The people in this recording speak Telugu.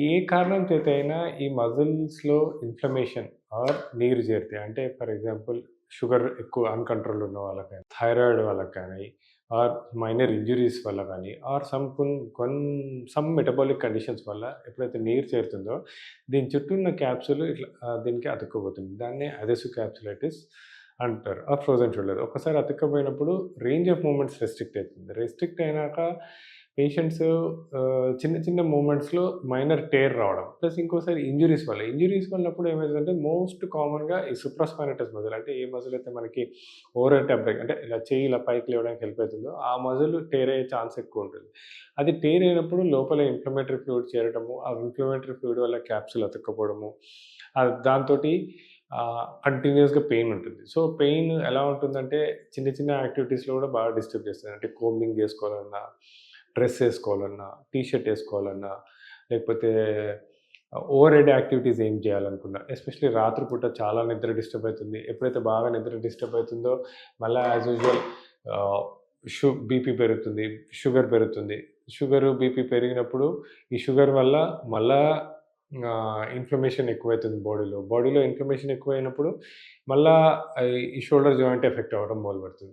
ఏ కారణం చేతైనా ఈ మజిల్స్‌లో ఇన్‌ఫ్లమేషన్ ఆర్ నీరు చేరితే అంటే ఫర్ ఎగ్జాంపుల్ షుగర్ ఎక్కువ అన్‌కంట్రోల్ ఉన్న వాళ్ళకి గాని, థైరాయిడ్ వాళ్ళకి కానీ, ఆర్ మైనర్ ఇంజ్యూరీస్ వల్ల గానీ, ఆర్ సమ్ మెటబాలిక్ కండిషన్స్ వల్ల ఎప్పుడైతే నీరు చేరుతుందో, దీని చుట్టూ ఉన్న క్యాప్సూల్ ఇట్లా దీనికి అతుక్కపోతుంది. దాన్నే అదెసివ్ క్యాప్సులైటిస్ అంటారు. ఆ ఫ్రోజన్ షోల్డర్. ఒక్కసారి అతుక్కపోయినప్పుడు రేంజ్ ఆఫ్ మూవ్‌మెంట్స్ రెస్ట్రిక్ట్ అయితుంది. రెస్ట్రిక్ట్ అయినాక పేషెంట్స్ చిన్న చిన్న మూవ్‌మెంట్స్‌లో మైనర్ టేర్ రావడం. ప్లస్ ఇంకోసారి ఇంజ్యూరీస్ వల్ల. ఇంజ్యూరీస్ వల్లప్పుడు ఏమైతదంటే మోస్ట్ కామన్‌గా ఈ సుప్రాస్పైనటస్ మజిల్ అంటే ఏ మజిల్ అయితే మనకి ఓవర్ హెడ్ అబ్డక్ట్ అంటే ఇలా చెయ్యి ఇలా పైకి లేవడానికి హెల్ప్ అయితుందో ఆ మజిల్ టేర్ అయ్యే ఛాన్స్ ఎక్కువుంటుంది. అది టేర్ అయినప్పుడు లోపల ఇన్‌ఫ్లమేటరీ ఫ్లూయిడ్ చేరటము, ఆ ఇన్‌ఫ్లమేటరీ ఫ్లూయిడ్ వల్ల క్యాప్సూల్ అతుక్కపోవడము, దాంతోటి కంటిన్యూయస్‌గా పెయిన్ ఉంటుంది. సో, పెయిన్ ఎలా ఉంటుందంటే చిన్న చిన్న యాక్టివిటీస్‌లో కూడా బాగా డిస్టర్బ్ చేస్తది. అంటే కోంబింగ్ చేసుకోవాలన్నా, డ్రెస్ ఏసుకోవాలన్నా, టీ షర్ట్ ఏసుకోవాలన్నా, లేకపోతే ఓవర్ హెడ్ యాక్టివిటీస్ ఏం చేయాలనుకున్నా, ఎస్పెషల్లీ రాత్రి పూట చాలా నిద్ర డిస్టర్బ్ అయితుంది. ఎప్పుడైతే బాగా నిద్ర డిస్టర్బ్ అయితుందో మళ్ళా యాజ్ యూజువల్ ఆహ్, బీపీ పెరుగుతుంది, షుగర్ పెరుగుతుంది. షుగరు, బీపీ పెరిగినప్పుడు ఈ షుగర్ వల్ల మళ్ళా ఇన్‌ఫ్లమేషన్ ఎక్కువైతుంది బాడీలో. బాడీలో ఇన్‌ఫ్లమేషన్ ఎక్కువైనప్పుడు మళ్ళా ఈ షోల్డర్ జాయింట్ ఎఫెక్ట్ అవ్వడం మొదలుపెడుతుంది.